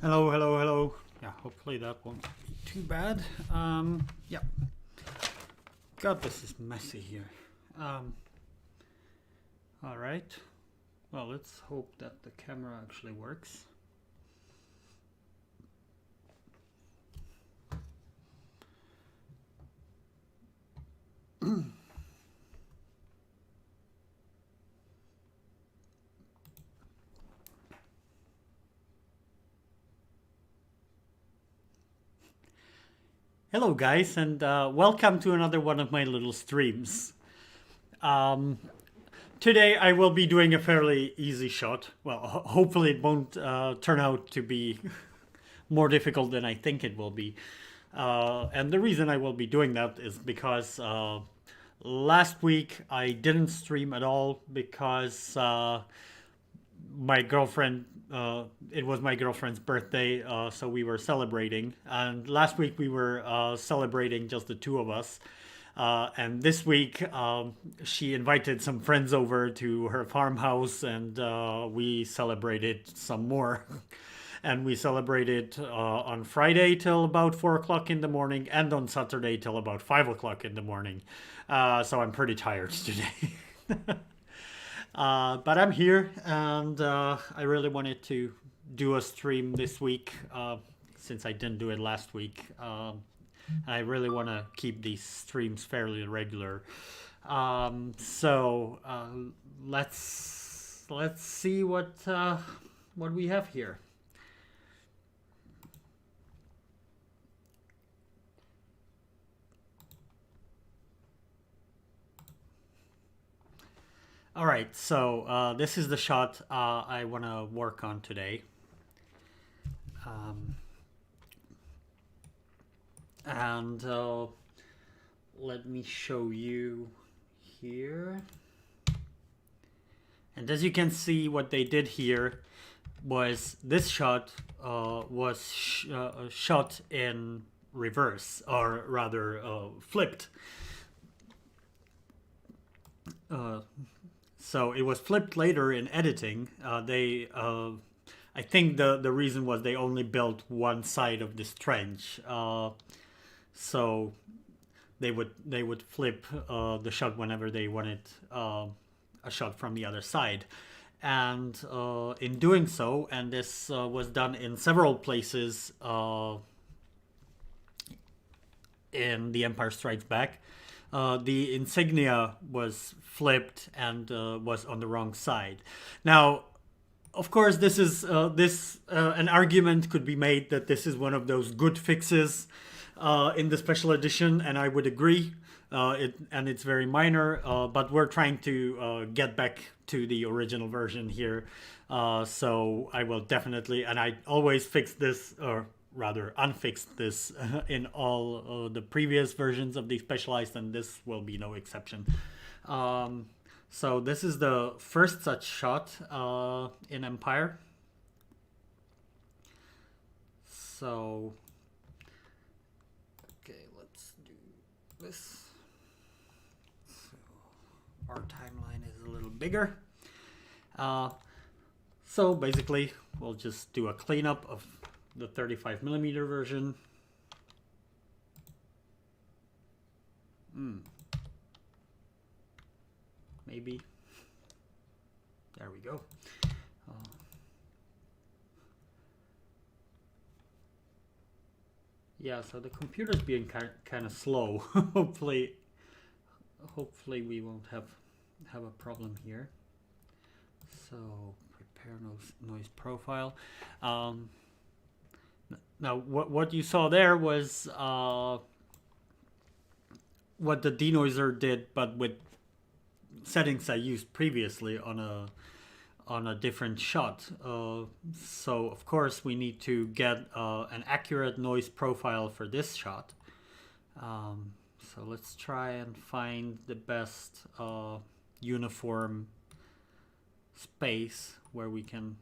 Hello, hello, hello. Yeah, hopefully that won't be too bad. Yeah. God, this is messy here. All right. Well, let's hope that the camera actually works. Hello, guys, and welcome to another one of my little streams. Um, Today I will be doing a fairly easy shot. Well, hopefully it won't turn out to be more difficult than I think it will be. And the reason I will be doing that is because last week I didn't stream at all because my girlfriend, it was my girlfriend's birthday, so we were celebrating. And last week we were celebrating just the two of us. And this week, she invited some friends over to her farmhouse, and we celebrated some more. And we celebrated on Friday till about 4 o'clock in the morning, and on Saturday till about 5 o'clock in the morning. So I'm pretty tired today. But I'm here, and I really wanted to do a stream this week since I didn't do it last week. I really want to keep these streams fairly regular. So let's see what we have here. All right, so this is the shot I want to work on today. And let me show you here. And as you can see, what they did here was this shot was shot in reverse, or rather flipped. So it was flipped later in editing. I think the reason was they only built one side of this trench, so they would flip the shot whenever they wanted a shot from the other side. And in doing so, and this was done in several places in The Empire Strikes Back, the insignia was flipped and was on the wrong side. Now, of course, this is an argument could be made that this is one of those good fixes in the special edition, and I would agree. It's very minor, but we're trying to get back to the original version here. So I will definitely, and I always fix this, or rather unfixed this in all the previous versions of Despecialized, and this will be no exception. So this is the first such shot in Empire. So, okay, let's do this. So our timeline is a little bigger. So basically, we'll just do a cleanup of the 35mm version. Maybe. There we go. Yeah, so the computer's being kind of slow. hopefully we won't have a problem here. So prepare noise profile. Now what you saw there was what the denoiser did, but with settings I used previously on a different shot. So of course we need to get an accurate noise profile for this shot. So let's try and find the best uniform space where we can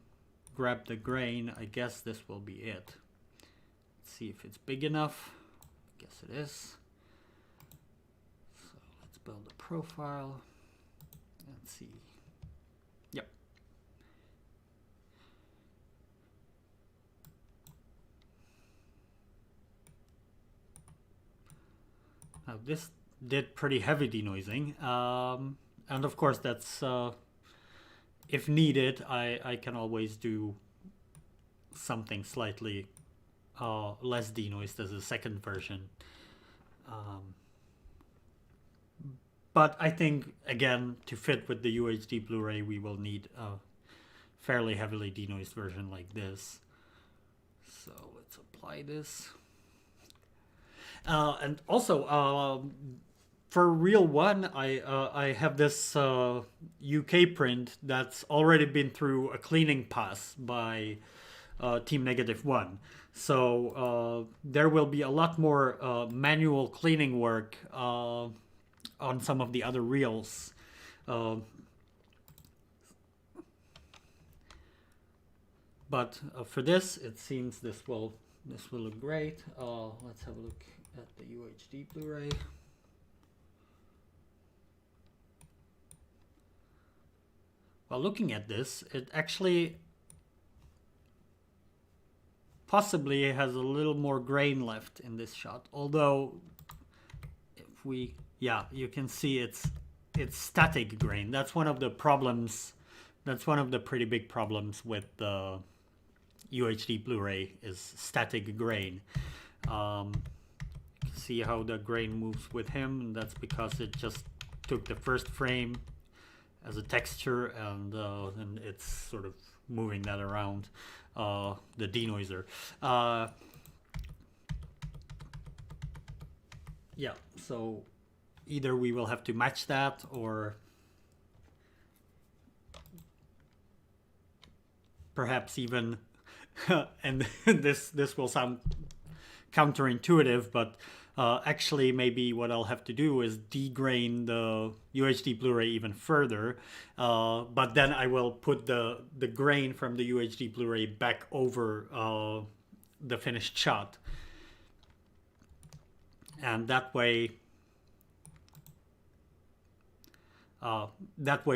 grab the grain. I guess this will be it. Let's see if it's big enough. I guess it is. So let's build a profile and see. Yep. This did pretty heavy denoising, and of course that's if needed. I can always do something slightly less denoised as a second version. But I think, again, to fit with the UHD Blu-ray, we will need a fairly heavily denoised version like this. So let's apply this. And also, for Reel 1, I have this UK print that's already been through a cleaning pass by Team Negative 1. So there will be a lot more manual cleaning work on some of the other reels. But for this, it seems this will look great. Let's have a look at the UHD Blu-ray. Well, looking at this, it actually possibly has a little more grain left in this shot. Although, if we, yeah, you can see it's static grain. That's one of the problems. That's one of the pretty big problems with the UHD Blu-ray is static grain. You can see how the grain moves with him, and that's because it just took the first frame as a texture and it's sort of moving that around the denoiser. Yeah, so either we will have to match that, or perhaps even and this will sound counterintuitive, but actually maybe what I'll have to do is degrain the UHD Blu-ray even further, but then I will put the grain from the UHD Blu-ray back over the finished shot, and that way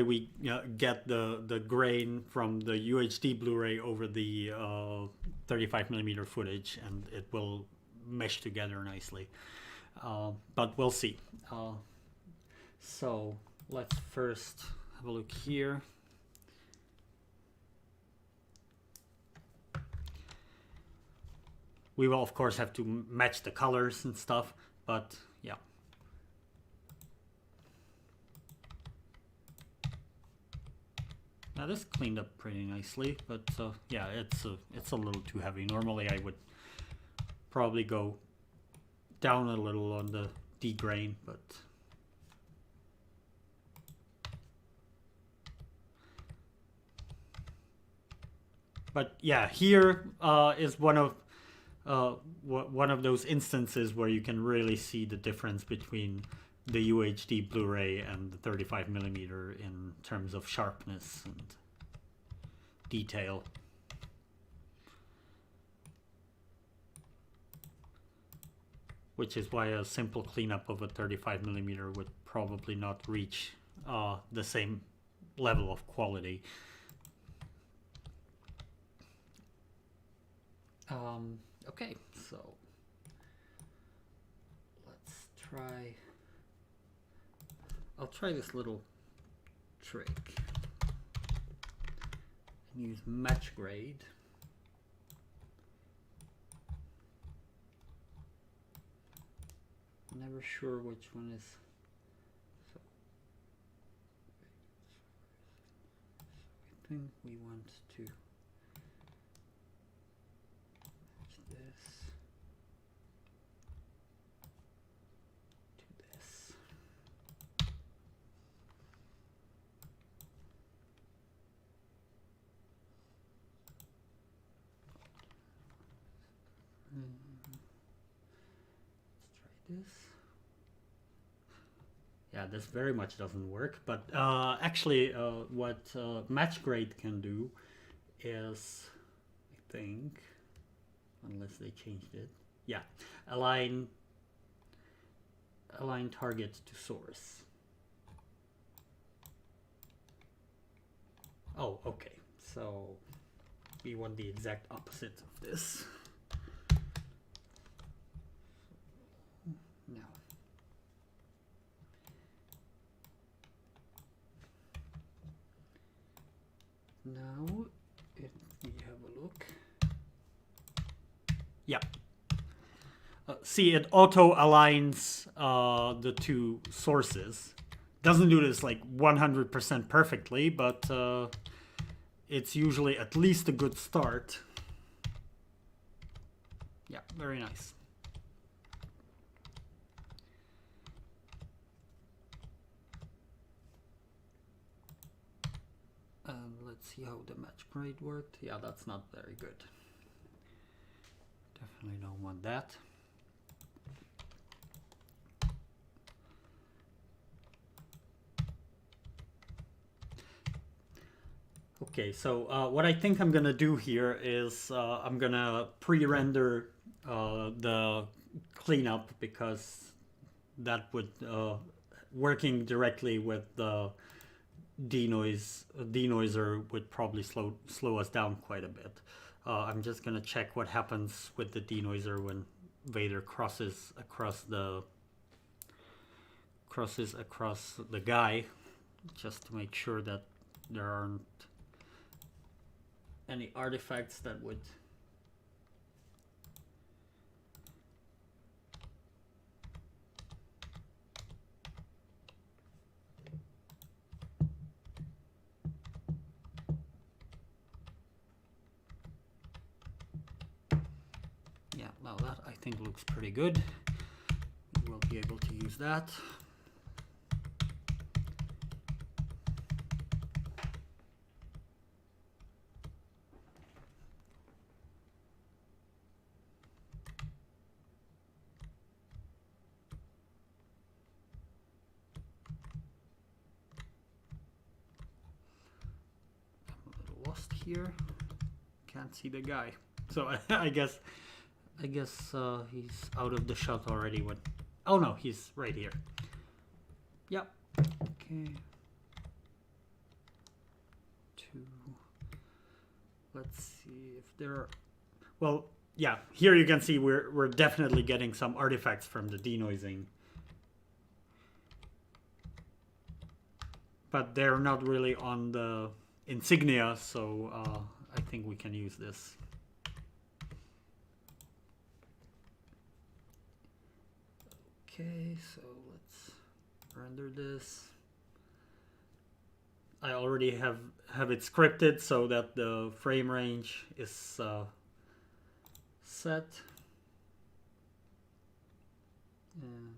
we get the grain from the UHD Blu-ray over the 35mm footage, and it will mesh together nicely. But we'll see. So let's first have a look here. We will of course have to match the colors and stuff, but yeah. Now this cleaned up pretty nicely, but yeah, it's a little too heavy. Normally I would probably go down a little on the degrain, but yeah, here is one of those instances where you can really see the difference between the UHD Blu-ray and the 35mm in terms of sharpness and detail. Which is why a simple cleanup of a 35mm would probably not reach the same level of quality. Okay, so let's try. I'll try this little trick and use match grade. I'm never sure which one is. So I think we want to match this to this. Let's try this. Yeah, this very much doesn't work, but actually what match grade can do is, I think, unless they changed it, yeah, align target to source. Oh, okay, so we want the exact opposite of this. Now Now, if we have a look. Yeah. See, it auto aligns the two sources. Doesn't do this like 100% perfectly, but it's usually at least a good start. Yeah, very nice. Let's see how the match grade worked. Yeah, that's not very good. Definitely don't want that. Okay, so what I think I'm gonna do here is I'm gonna pre-render the cleanup, because that would working directly with the denoiser would probably slow us down quite a bit. I'm just gonna check what happens with the denoiser when Vader crosses across the guy, just to make sure that there aren't any artifacts that would now that I think looks pretty good. We'll be able to use that. I'm a little lost here. Can't see the guy. So I guess he's out of the shot already. When oh no, he's right here. Yep. Okay. Let's see if there are. Well, yeah. Here you can see we're definitely getting some artifacts from the denoising, but they're not really on the insignia. So I think we can use this. Okay, so let's render this. I already have it scripted so that the frame range is set. And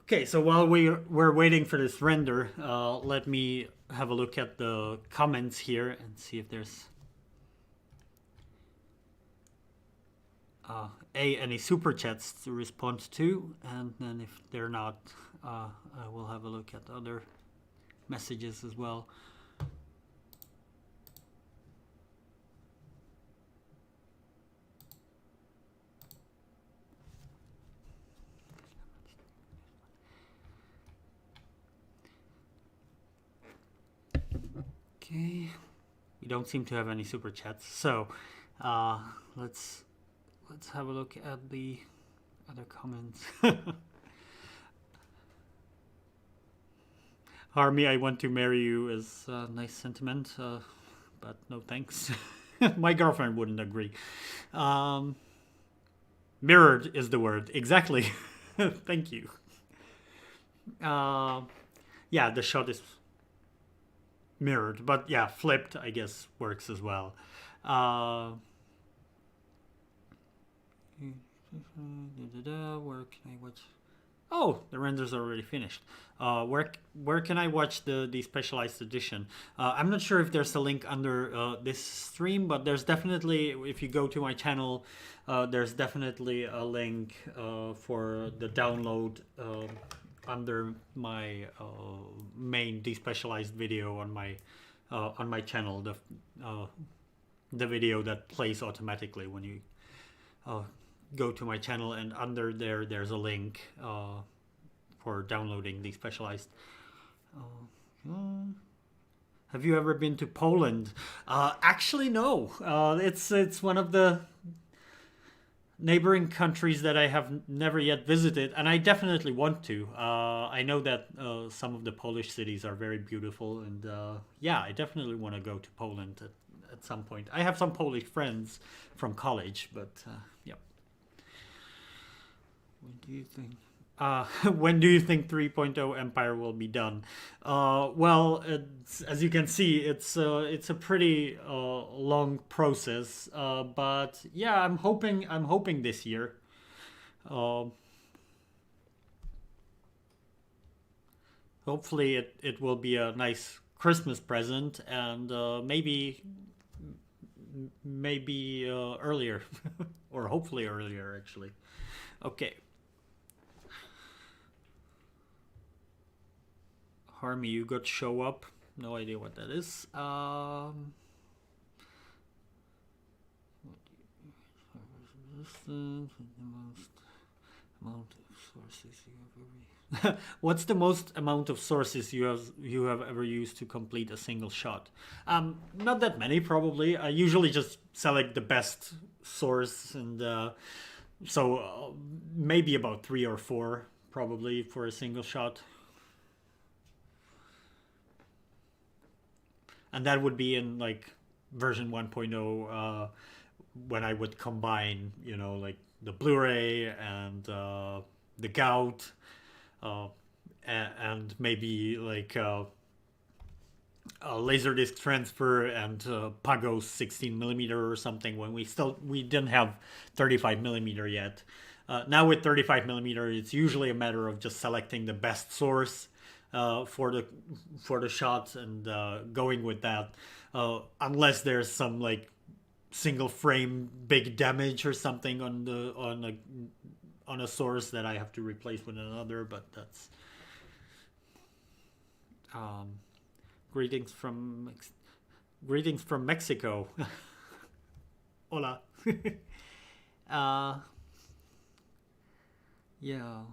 okay, so while we're waiting for this render, let me have a look at the comments here and see if there's any super chats to respond to, and then if they're not, I will have a look at other messages as well. Okay, we don't seem to have any super chats, so let's have a look at the other comments. Harmy, I want to marry you is a nice sentiment, but no thanks. My girlfriend wouldn't agree. Mirrored is the word. Exactly. Thank you. Yeah, the shot is mirrored, but yeah, flipped, I guess, works as well. Where can I watch? Oh, the renders are already finished. Where can I watch the Despecialized edition? I'm not sure if there's a link under this stream, but there's definitely, if you go to my channel, there's definitely a link for the download under my main Despecialized video on my channel. The video that plays automatically when you go to my channel, and under there's a link for downloading Despecialized. Have you ever been to Poland? Actually, no. It's one of the neighboring countries that I have never yet visited, and I definitely want to. I know that some of the Polish cities are very beautiful, and yeah, I definitely want to go to Poland at some point. I have some Polish friends from college, but yeah. When do you think? When do you think 3.0 Empire will be done? Well, as you can see, it's a pretty long process. But yeah, I'm hoping this year. Uh, Hopefully, it will be a nice Christmas present, and maybe earlier, or hopefully earlier actually. Okay, Harmy, you got show up. No idea what that is. Amount of sources you have ever What's the most amount of sources you have ever used to complete a single shot? Not that many, probably. I usually just select the best source, and maybe about 3 or 4, probably for a single shot. And that would be in like version 1.0, when I would combine, like the Blu-ray and the gout, uh, and maybe like a laserdisc transfer and Pagos 16 millimeter or something, when we didn't have 35 millimeter yet. Now with 35 millimeter, it's usually a matter of just selecting the best source for the shots, and going with that, unless there's some like single frame big damage or something on a source that I have to replace with another. But that's um, greetings from Mexico. Hola. uh, yeah.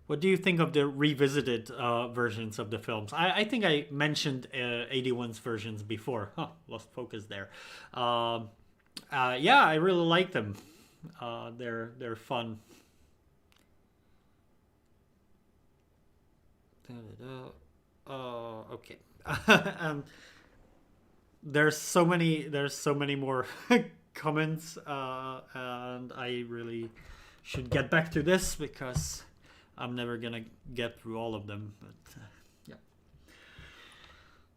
What do you think of the revisited versions of the films? I think I mentioned 81's versions before. Huh, lost focus there. Yeah, I really like them. They're fun. Okay. And there's so many more comments, and I really should get back to this because I'm never gonna get through all of them. But yeah.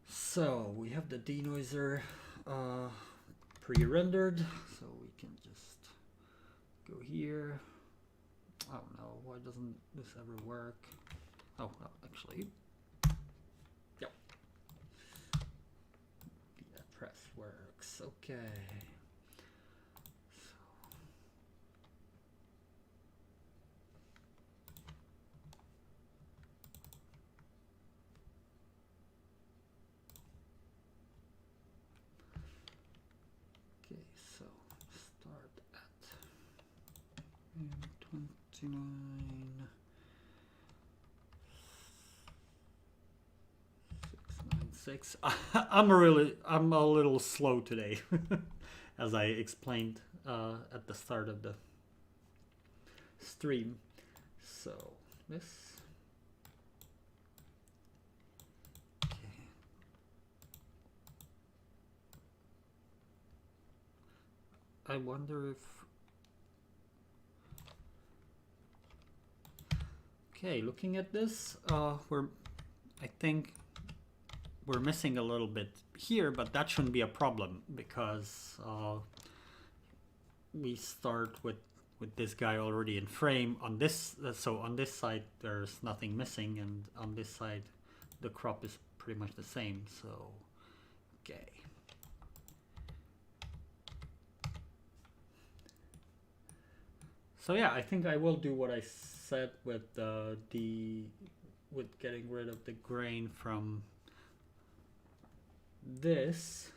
So we have the denoiser pre-rendered, so we can just go here. Oh no, why doesn't this ever work? Oh, well, actually, yep. The press works. Okay. So start at 29. 696. I'm a little slow today, as I explained at the start of the stream. So this. Okay. I wonder if. Okay, looking at this, I think we're missing a little bit here, but that shouldn't be a problem because we start with this guy already in frame on this. So on this side there's nothing missing, and on this side the crop is pretty much the same. So okay. So yeah, I think I will do what I said with with getting rid of the grain from this.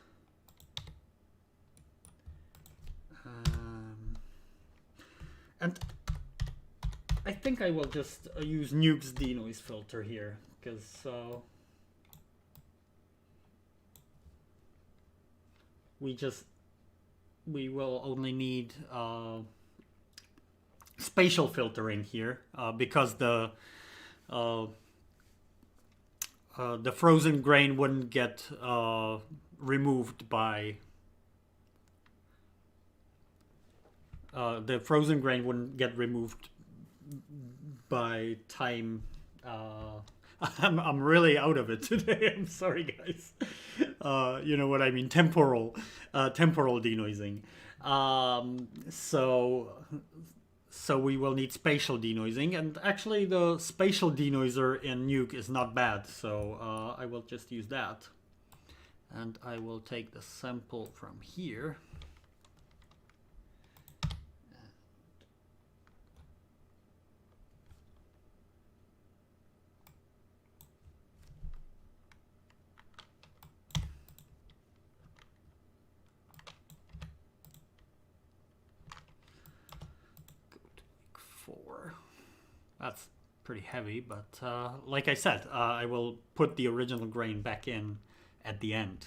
And I think I will just use Nuke's denoise filter here, because we just we will only need spatial filtering here because uh, the frozen grain wouldn't get removed by the frozen grain wouldn't get removed by time. I'm really out of it today. I'm sorry, guys. You know what I mean? Temporal denoising. So we will need spatial denoising, and actually the spatial denoiser in Nuke is not bad. So I will just use that, and I will take the sample from here. That's pretty heavy, but like I said, I will put the original grain back in at the end.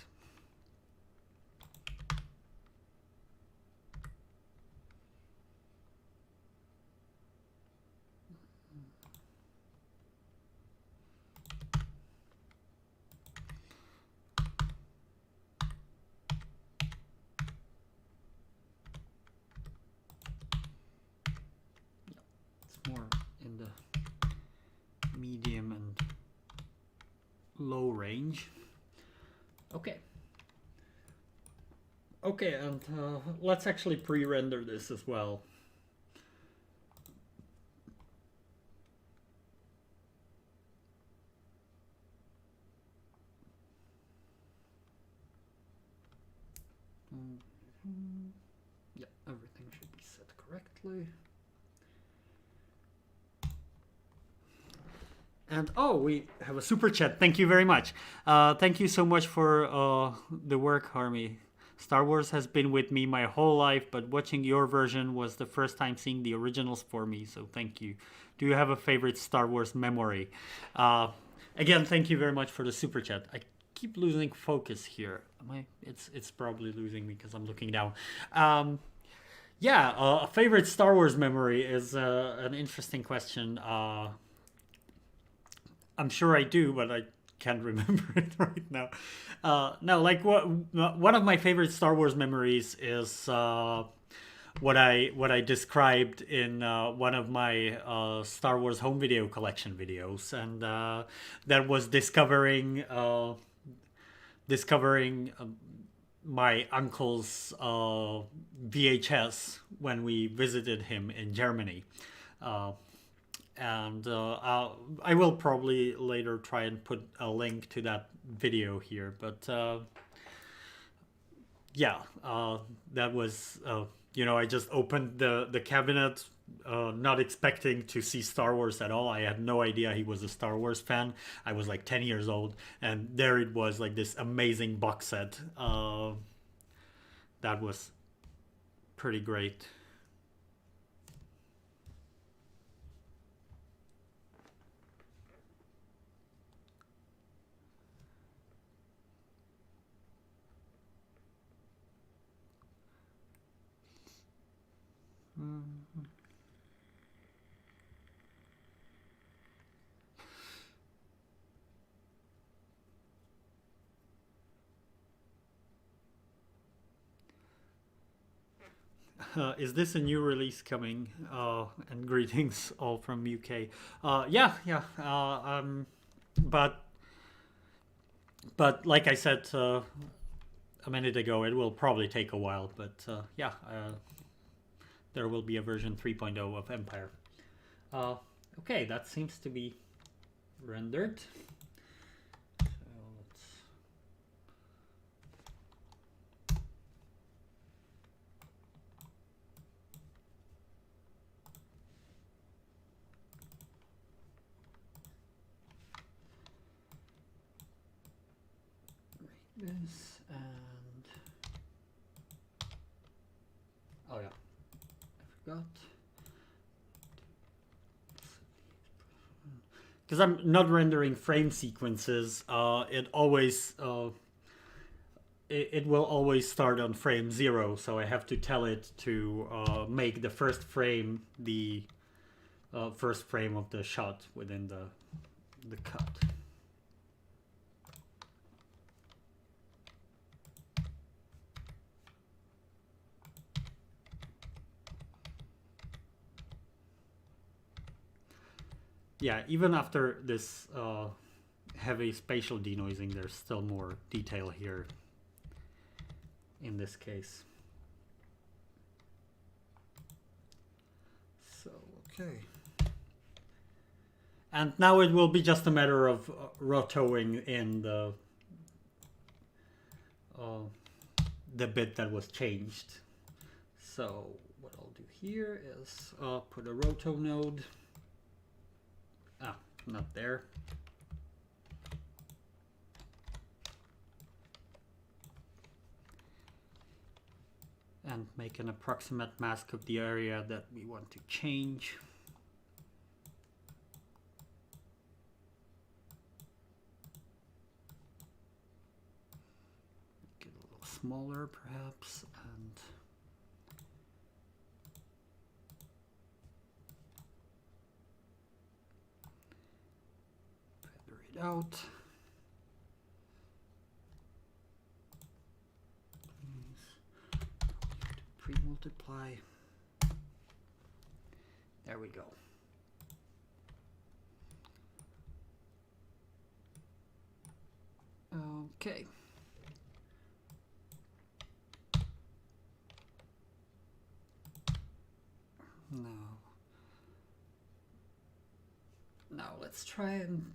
It's more in the medium and low range. Okay. Okay, and let's actually pre-render this as well. Yeah, everything should be set correctly. And oh, we have a super chat. Thank you very much. Thank you so much for the work, Harmy. Star Wars has been with me my whole life, but watching your version was the first time seeing the originals for me, so thank you. Do you have a favorite Star Wars memory? Again, thank you very much for the super chat. I keep losing focus here. It's probably losing me because I'm looking down. Yeah, a favorite Star Wars memory is an interesting question. I'm sure I do, but I can't remember it right now. No, like one of my favorite Star Wars memories is what I described in one of my Star Wars home video collection videos, and that was discovering my uncle's VHS when we visited him in Germany. And I will probably later try and put a link to that video here, but yeah, that was I just opened the cabinet, not expecting to see Star Wars at all. I had no idea he was a Star Wars fan. I was like 10 years old, and there it was, like this amazing box set. That was pretty great. Is this a new release coming? And greetings all from UK. Yeah, yeah. But like I said a minute ago, it will probably take a while. But yeah, there will be a version 3.0 of Empire. Okay, that seems to be rendered. This and oh yeah, I forgot, because I'm not rendering frame sequences. It always it will always start on frame 0, so I have to tell it to make the first frame the first frame of the shot within the cut. Yeah, even after this heavy spatial denoising, there's still more detail here in this case. So, okay. And now it will be just a matter of rotoing in the bit that was changed. So what I'll do here is put a roto node. Ah, not there. And make an approximate mask of the area that we want to change. Get a little smaller perhaps, and feather it out. Pre-multiply. There we go. Okay. Now let's try and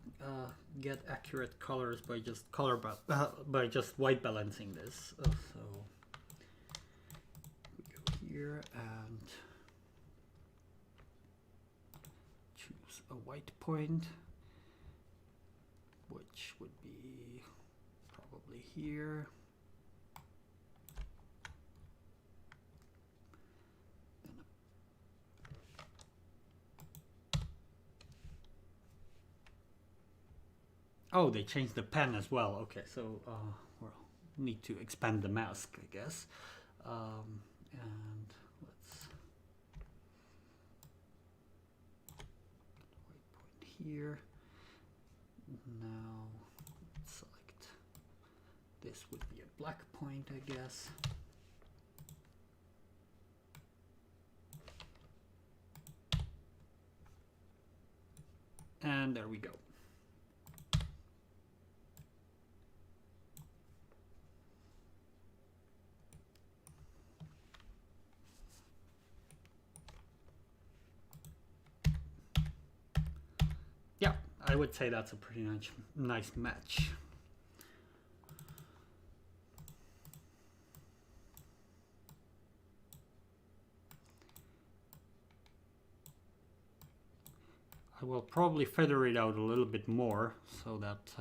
get accurate colors by just by just white balancing this. So we go here and choose a white point, which would be probably here. Oh, they changed the pen as well. Okay, so we'll need to expand the mask, I guess. And let's white point here. Now let's select this would be a black point, I guess. And there we go. Yeah, I would say that's a pretty nice match. I will probably feather it out a little bit more so that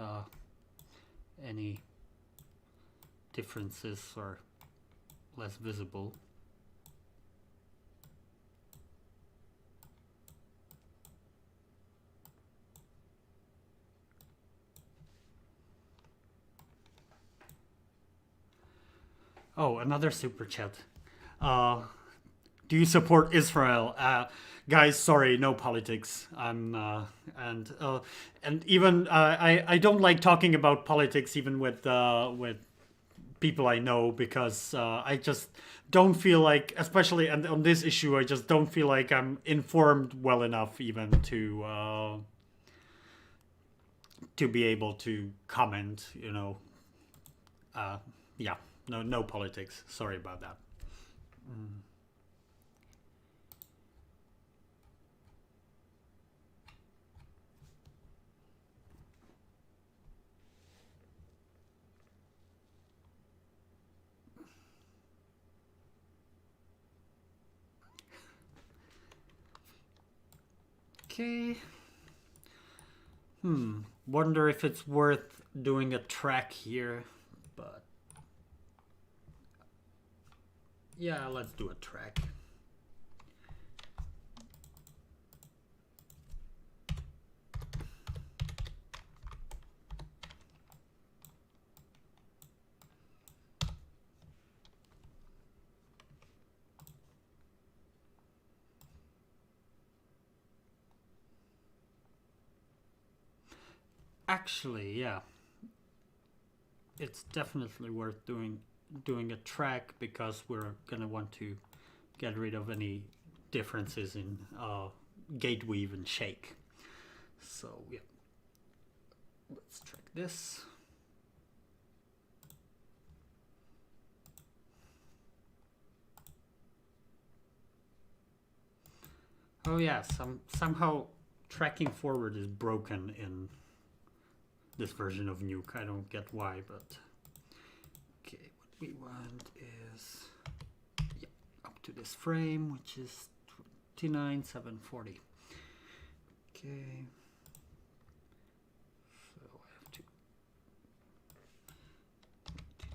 any differences are less visible. Oh, another super chat. Do you support Israel? Guys, sorry, no politics. And even I don't like talking about politics even with people I know, because I just don't feel like, especially on this issue, I just don't feel like I'm informed well enough even to be able to comment. You know, yeah, no politics. Sorry about that. Okay. Wonder if it's worth doing a track here, but yeah, let's do a track. actually, yeah, it's definitely worth doing a track because we're gonna want to get rid of any differences in gate weave and shake. So yeah, let's track this. Oh yeah, somehow tracking forward is broken in this version of Nuke. I don't get why, but okay, what we want is up to this frame, which is 29,740. Okay. So I have to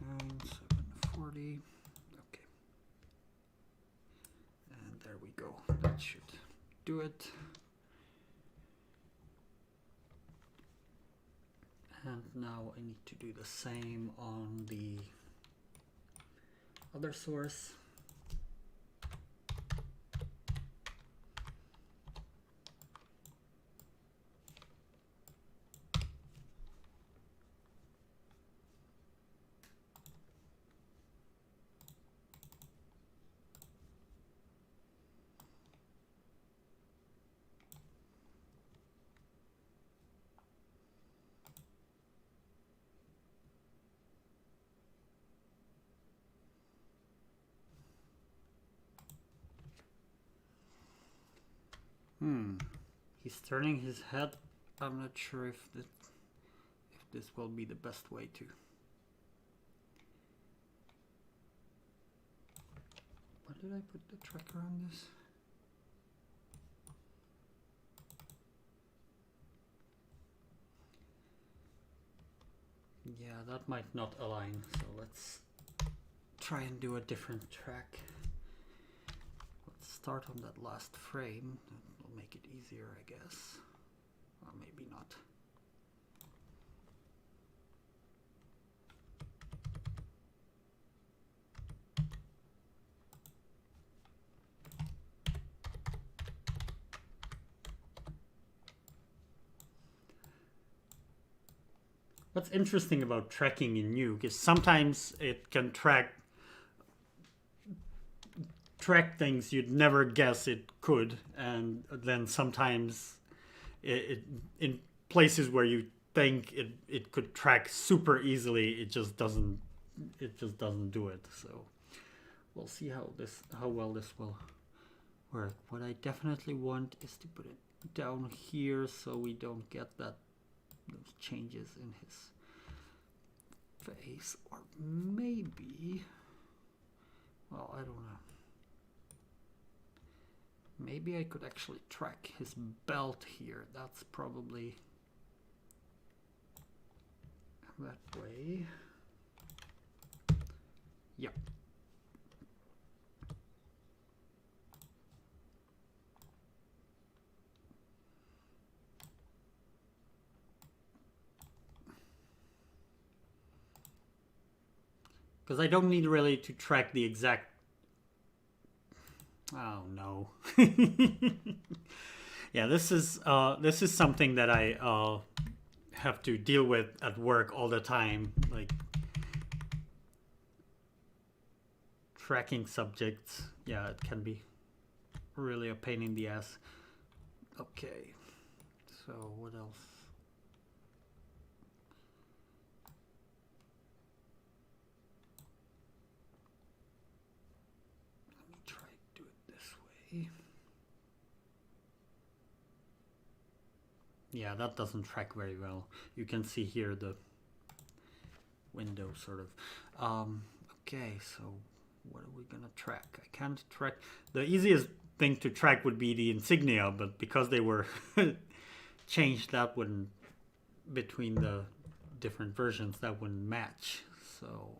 29,740. Okay. And there we go. That should do it. And now I need to do the same on the other source. He's turning his head. I'm not sure if this will be the best way to. Why did I put the tracker on this? Yeah, that might not align. So let's try and do a different track. Let's start on that last frame. That'll make it easier, I guess. Or maybe not. What's interesting about tracking in Nuke is sometimes it can track things you'd never guess it could, and then sometimes in places where you think it could track super easily, it just doesn't do it. So we'll see how well this will work. What I definitely want is to put it down here so we don't get those changes in his face, or maybe, well, I don't know. Maybe I could actually track his belt here. That's probably that way. Yep. Because I don't need really to track the exact. Oh no. Yeah, this is something that I have to deal with at work all the time, like tracking subjects. Yeah, it can be really a pain in the ass. Okay, so what else? Let me try to do it this way. Yeah, that doesn't track very well. You can see here the window sort of. Okay, so what are we gonna track? I can't track. The easiest thing to track would be the insignia, but because they were changed, that wouldn't, between the different versions, that wouldn't match. So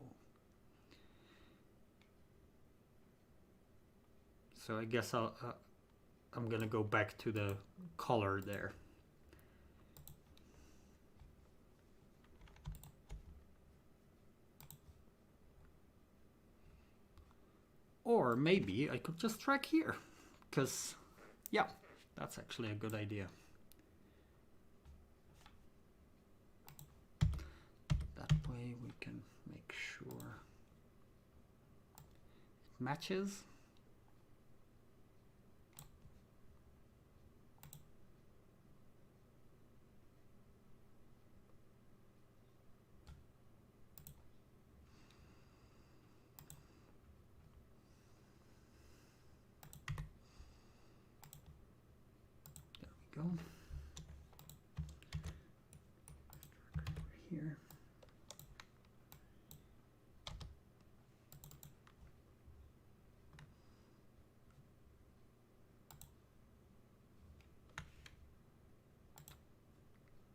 I guess I'm gonna go back to the color there. Or maybe I could just track here, because, yeah, that's actually a good idea. matches. There we go. Here.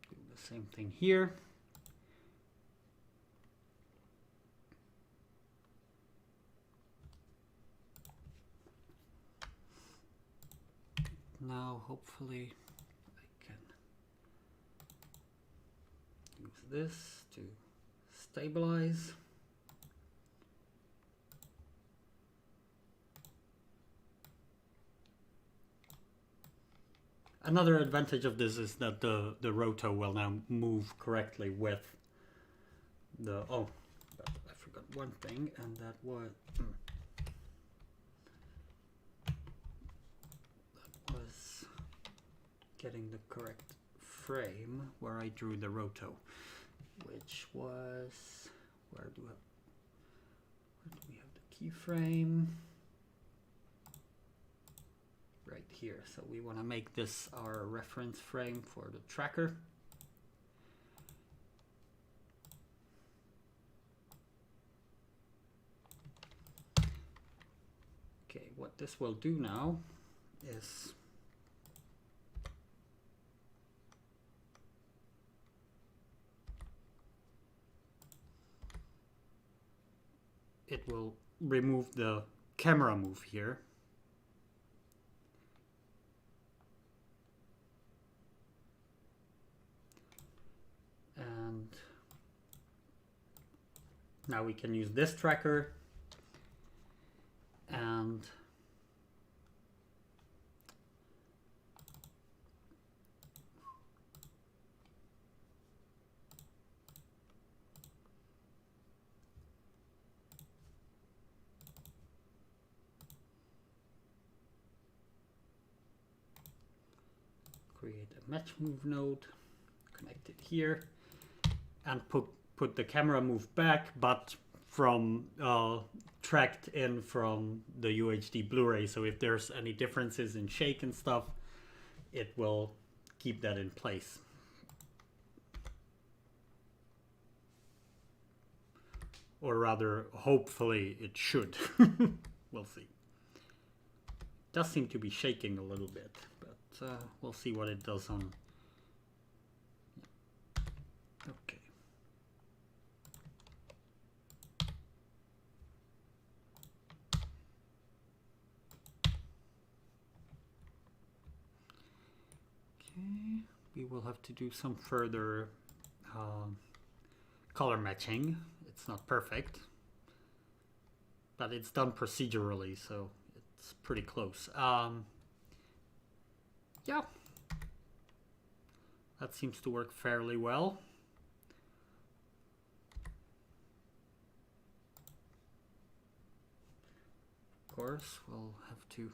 Do the same thing here. Now hopefully I can use this to stabilize. Another advantage of this is that the Roto will now move correctly with the... Oh, but I forgot one thing, and that was... That was getting the correct frame where I drew the Roto, which was... Where do we have the keyframe? Right here. So we want to make this our reference frame for the tracker. Okay, what this will do now is it will remove the camera move here. And now we can use this tracker and create a match move node, connect it here, and put the camera move back, but from tracked in from the UHD Blu-ray. So if there's any differences in shake and stuff, it will keep that in place. Or rather, hopefully it should. We'll see. It does seem to be shaking a little bit, but we'll see what it does on. Okay. Okay, we will have to do some further color matching. It's not perfect, but it's done procedurally, so it's pretty close. Yeah, that seems to work fairly well. Of course, we'll have to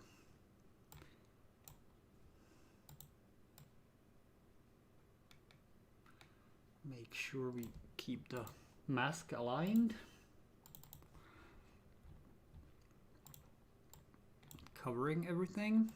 make sure we keep the mask aligned, covering everything.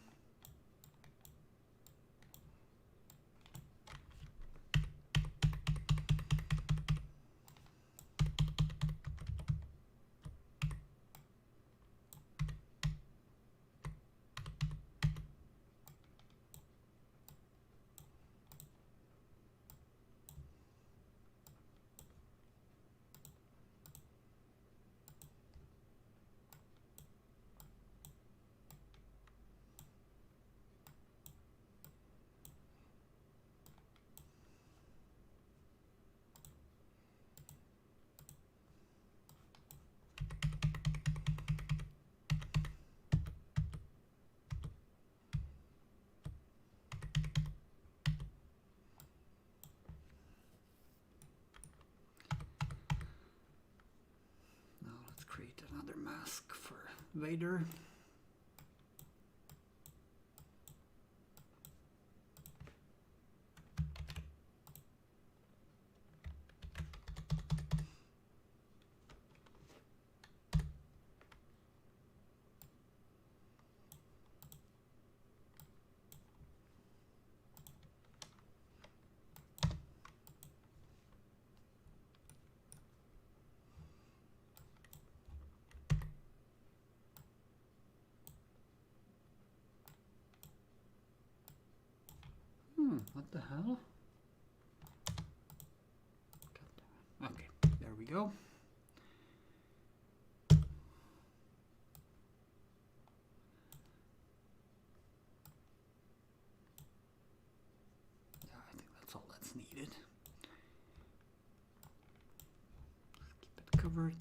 Create another mask for Vader. What the hell? Okay, there we go. Yeah, I think that's all that's needed. Keep it covered.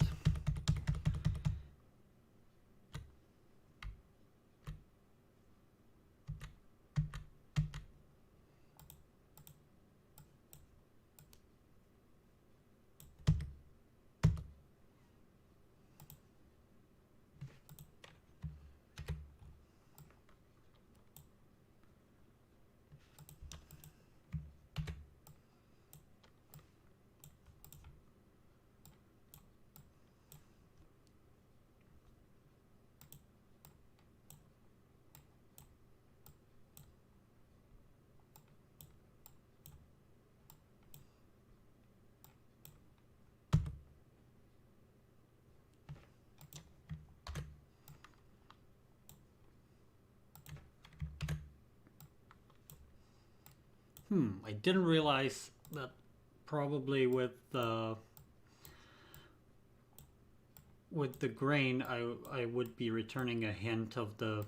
I didn't realize that probably with the grain I would be returning a hint of the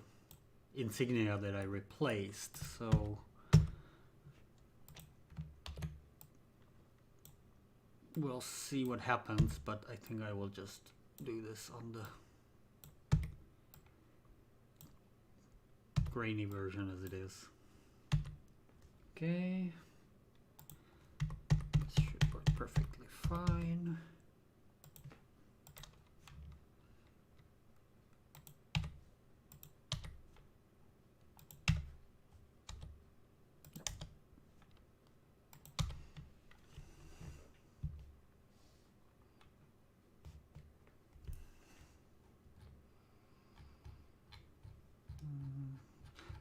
insignia that I replaced, so we'll see what happens, but I think I will just do this on the grainy version as it is. Okay, this should work perfectly fine.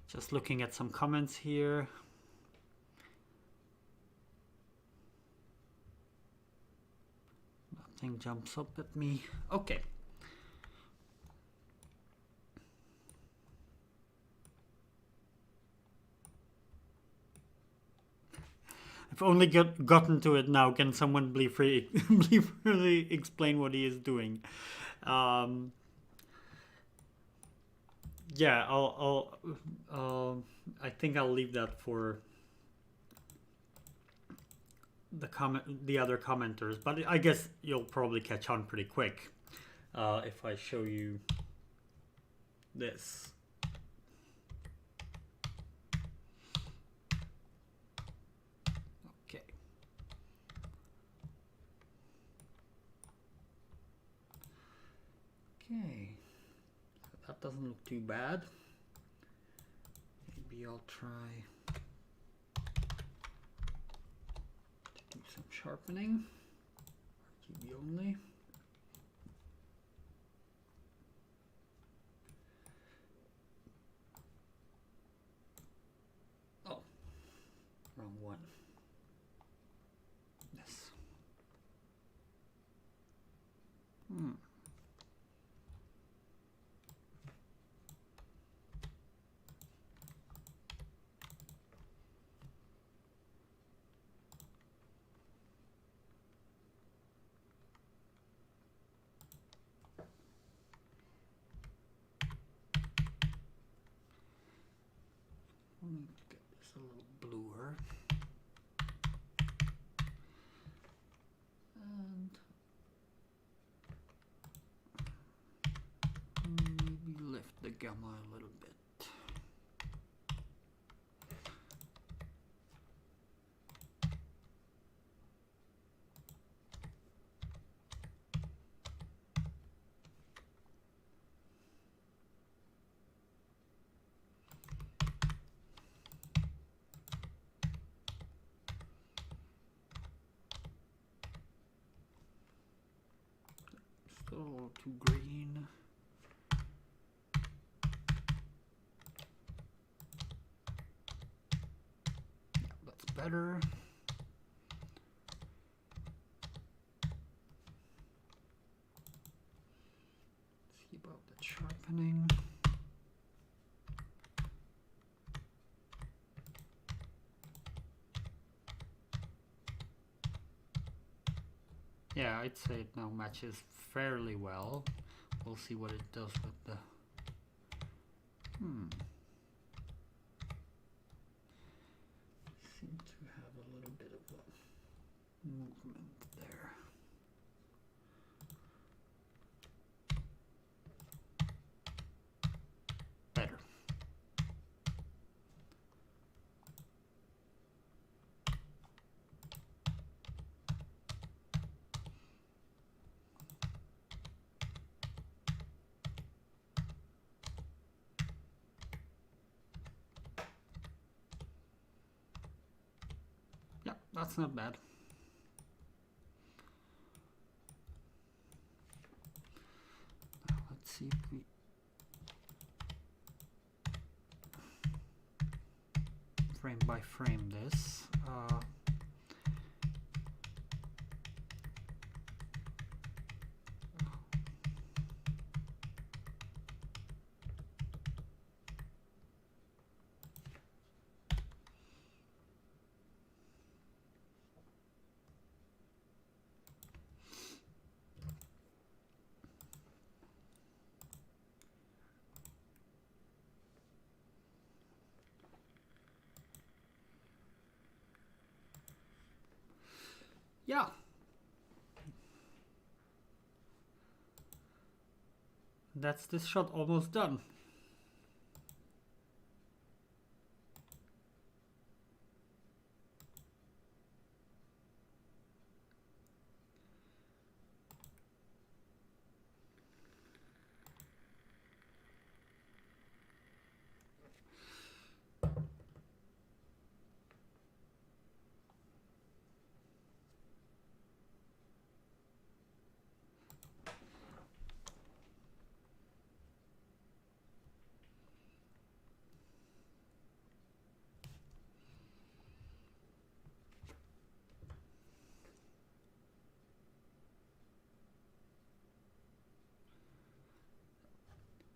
Just looking at some comments here. Nothing jumps up at me. Okay. I've only gotten to it now. Can someone briefly explain what he is doing? Yeah, I think I'll leave that for the other commenters, but I guess you'll probably catch on pretty quick if I show you this. Okay. Okay. That doesn't look too bad. Maybe I'll try to do some sharpening. RGB only. Oh, wrong one. Yes. Get this a little bluer. And maybe lift the gamma a little bit. to green. Yeah, that's better. See about the sharpening. Yeah, I'd say it now matches fairly well. We'll see what it does with the... Seem to have a little bit of a movement there. Better. Yeah, that's not bad. Now let's see if we frame by frame this. Yeah. That's this shot almost done.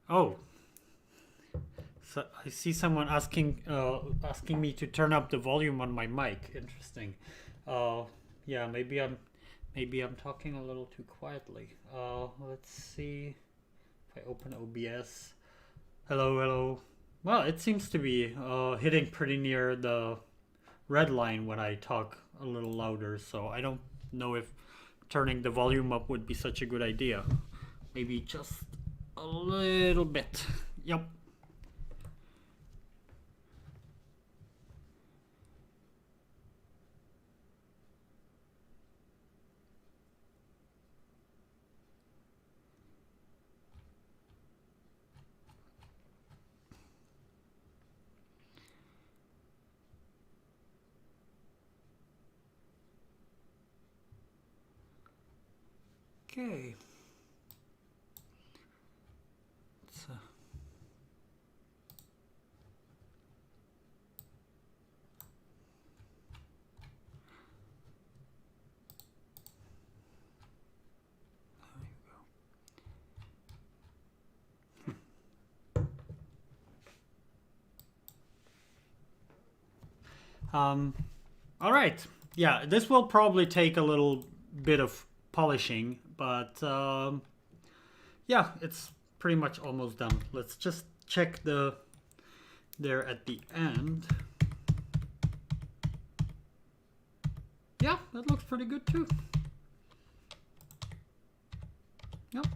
Oh, so I see someone asking me to turn up the volume on my mic. Interesting. Yeah, maybe I'm talking a little too quietly. Let's see if I open OBS. Hello, hello. Well, it seems to be hitting pretty near the red line when I talk a little louder. So I don't know if turning the volume up would be such a good idea. Maybe just a little bit. Yep. Okay. So. All right. Yeah, this will probably take a little bit of polishing, but yeah, it's pretty much almost done. Let's just check there at the end. Yeah, that looks pretty good too. Yep.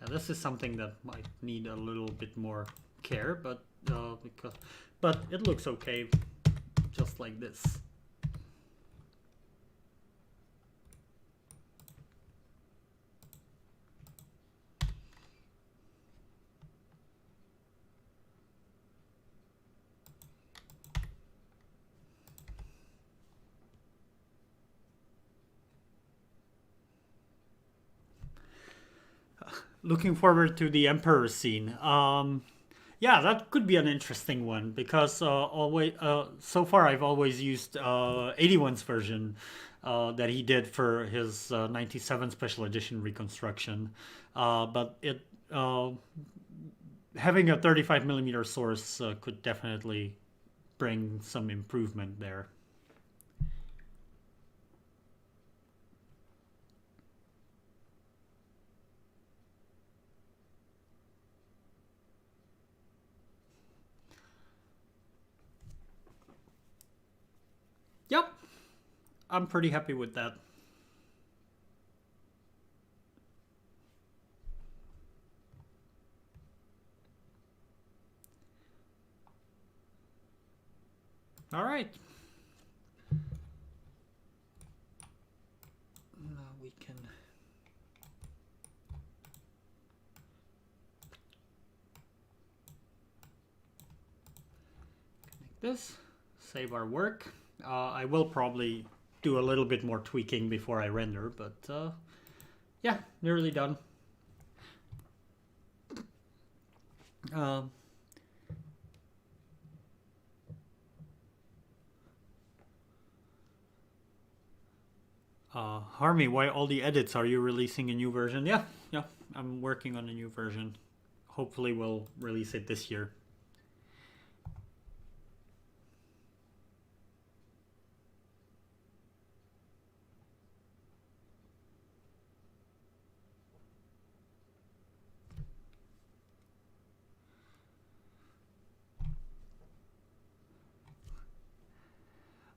Yeah, this is something that might need a little bit more care, but it looks okay, just like this. Looking forward to the Emperor scene. Yeah, that could be an interesting one because so far I've always used 81's version that he did for his 97 special edition reconstruction. But having a 35 millimeter source could definitely bring some improvement there. Yep, I'm pretty happy with that. All right. Now we can connect this, save our work. I will probably do a little bit more tweaking before I render, but yeah, nearly done. Harmy, why all the edits? Are you releasing a new version? Yeah, I'm working on a new version. Hopefully we'll release it this year.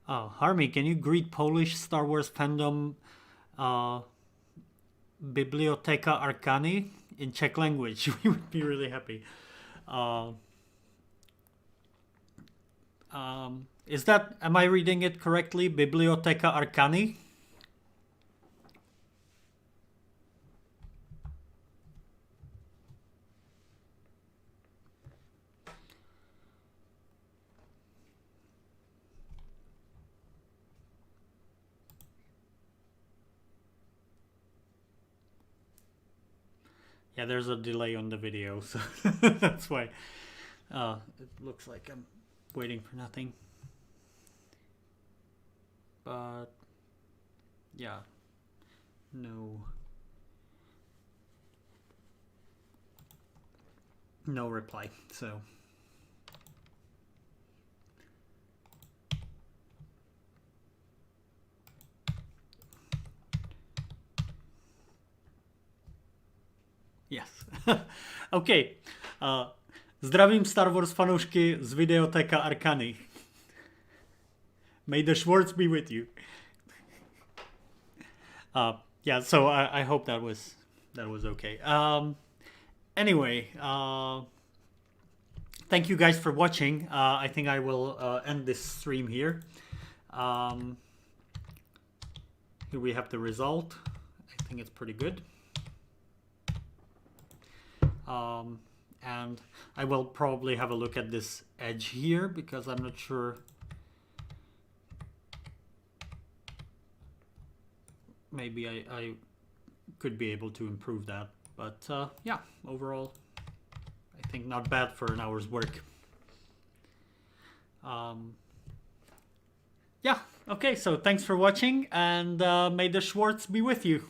Harmy, can you greet Polish Star Wars fandom Biblioteka Arkani in Czech language? We would be really happy. Is that, am I reading it correctly? Biblioteka Arkani? Yeah, there's a delay on the video, so that's why it looks like I'm waiting for nothing. But yeah, no reply. So yes. OK. Zdravím Star Wars fanoušky z videotéka Arkany. May the Schwartz be with you. Yeah, so I hope that was okay. Anyway, thank you guys for watching. I think I will end this stream here. Here we have the result. I think it's pretty good. And I will probably have a look at this edge here because I'm not sure. Maybe I could be able to improve that. But yeah, overall, I think not bad for an hour's work. Yeah, okay, so thanks for watching, and may the Schwartz be with you.